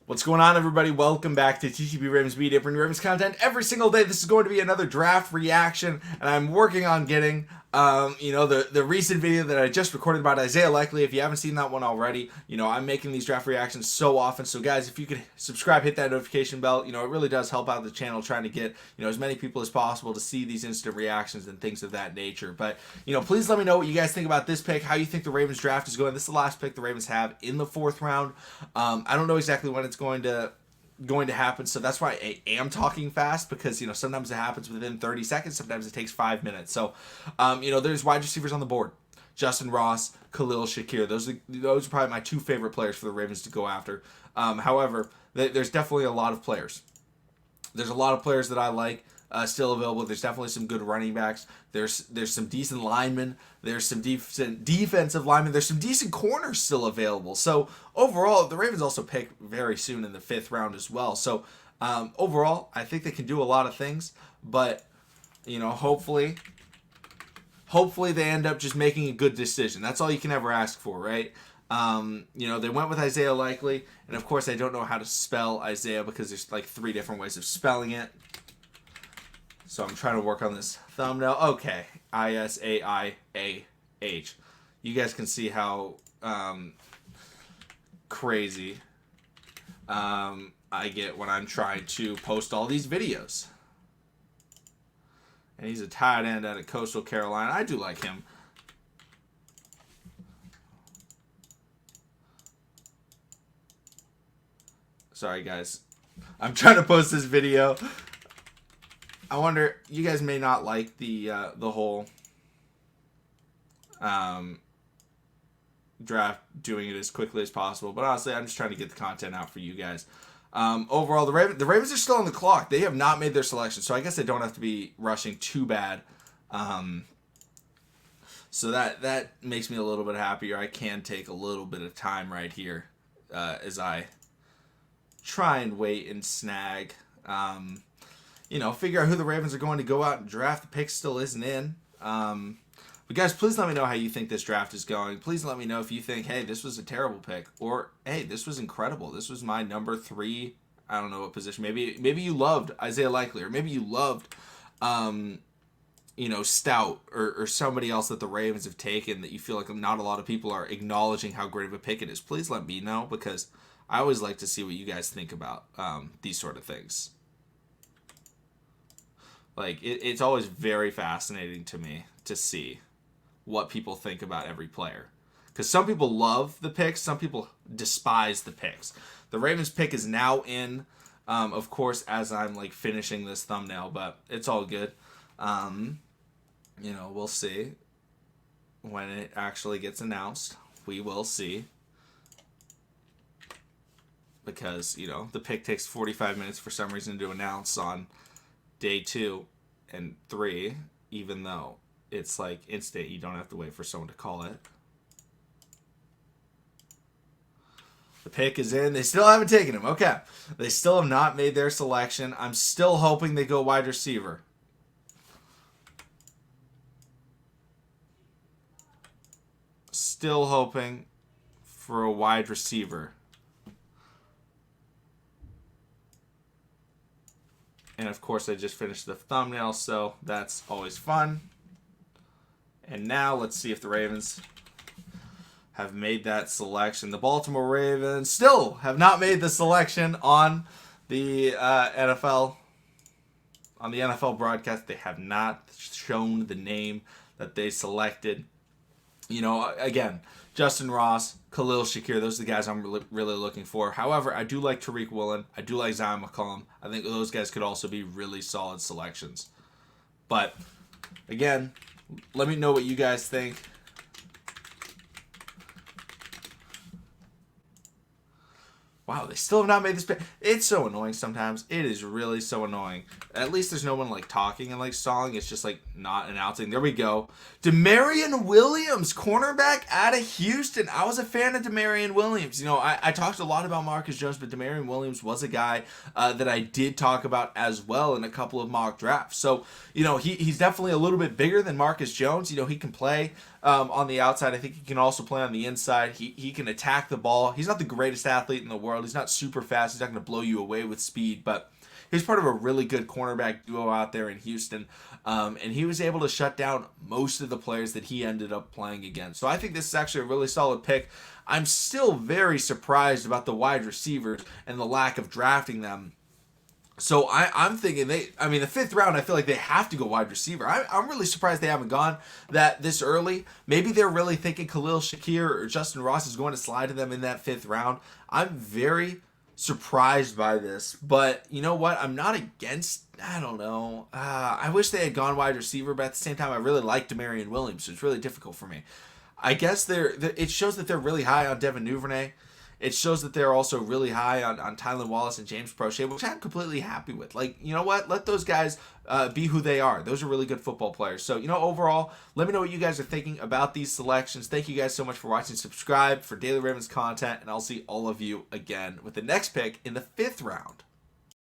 What's going on, everybody? Welcome back to TTB Ravens Media, bringing Ravens content every single day. This is going to be another draft reaction, and I'm working on getting, the recent video that I just recorded about Isaiah Likely. If you haven't seen that one already, I'm making these draft reactions so often. So, guys, if you could subscribe, hit that notification bell, it really does help out the channel, trying to get, as many people as possible to see these instant reactions and things of that nature. But, please let me know what you guys think about this pick, how you think the Ravens draft is going. This is the last pick the Ravens have in the 4th round. I don't know exactly when it's going to happen, so that's why I am talking fast, because sometimes it happens within 30 seconds, sometimes it takes 5 minutes. So there's wide receivers on the board: Justin Ross, Khalil Shakir. Those are probably my 2 favorite players for the Ravens to go after. However, there's definitely a lot of players. There's a lot of players that I like still available. There's definitely some good running backs. There's some decent linemen. There's some decent defensive linemen. There's some decent corners still available. So overall, the Ravens also pick very soon in the 5th round as well. So overall, I think they can do a lot of things. But hopefully they end up just making a good decision. That's all you can ever ask for, right? They went with Isaiah Likely, and of course I don't know how to spell Isaiah because there's like 3 different ways of spelling it. So I'm trying to work on this thumbnail. Okay, Isaiah. You guys can see how crazy I get when I'm trying to post all these videos. And he's a tight end out of Coastal Carolina. I do like him. Sorry, guys. I'm trying to post this video. I wonder, you guys may not like the whole draft, doing it as quickly as possible, but honestly, I'm just trying to get the content out for you guys. Overall, the Ravens are still on the clock. They have not made their selection, so I guess they don't have to be rushing too bad. So that makes me a little bit happier. I can take a little bit of time right here as I try and wait and snag. Figure out who the Ravens are going to go out and draft. The pick still isn't in. But guys, please let me know how you think this draft is going. Please let me know if you think, hey, this was a terrible pick, or hey, this was incredible. This was my number 3. I don't know what position. Maybe you loved Isaiah Likely, or maybe you loved, Stout, or somebody else that the Ravens have taken that you feel like not a lot of people are acknowledging how great of a pick it is. Please let me know, because I always like to see what you guys think about these sort of things. Like, it's always very fascinating to me to see what people think about every player. Because some people love the picks, some people despise the picks. The Ravens pick is now in, of course, as I'm finishing this thumbnail, but it's all good. We'll see when it actually gets announced. We will see. Because, the pick takes 45 minutes for some reason to announce on day 2 and 3, even though it's instant. You don't have to wait for someone to call it. The pick is in. They still haven't taken him. Okay. They still have not made their selection. I'm still hoping they go wide receiver. Still hoping for a wide receiver. And of course, I just finished the thumbnail, so that's always fun. And now let's see if the Ravens have made that selection. The Baltimore Ravens still have not made the selection on the NFL broadcast. They have not shown the name that they selected. Again, Justin Ross, Khalil Shakir, those are the guys I'm really looking for. However, I do like Tariq Woolen. I do like Zion McCollum. I think those guys could also be really solid selections. But, again, let me know what you guys think. Wow, they still have not made this pick. It's so annoying sometimes. It is really so annoying. At least there's no one talking and stalling. It's just not announcing. There we go. DAMARION Williams, cornerback out of Houston. I was a fan of DAMARION Williams. I talked a lot about Marcus Jones, but DAMARION Williams was a guy that I did talk about as well in a couple of mock drafts. So, he's definitely a little bit bigger than Marcus Jones. He can play on the outside. I think he can also play on the inside. He can attack the ball. He's not the greatest athlete in the world. He's not super fast. He's not going to blow you away with speed, but he's part of a really good cornerback duo out there in Houston, and he was able to shut down most of the players that he ended up playing against. So I think this is actually a really solid pick. I'm still very surprised about the wide receivers and the lack of drafting them. So I'm thinking the 5th round, I feel like they have to go wide receiver. I'm really surprised they haven't gone that this early. Maybe they're really thinking Khalil Shakir or Justin Ross is going to slide to them in that 5th round. I'm very surprised by this, but you know what? I'm not against. I don't know. I wish they had gone wide receiver, but at the same time, I really like DAMARION Williams, so it's really difficult for me. I guess it shows that they're really high on Devin Duvernay. It shows that they're also really high on Tylan Wallace and James Prochet, which I'm completely happy with. Like, you know what? Let those guys be who they are. Those are really good football players. So, overall, let me know what you guys are thinking about these selections. Thank you guys so much for watching. Subscribe for daily Ravens content, and I'll see all of you again with the next pick in the 5th round.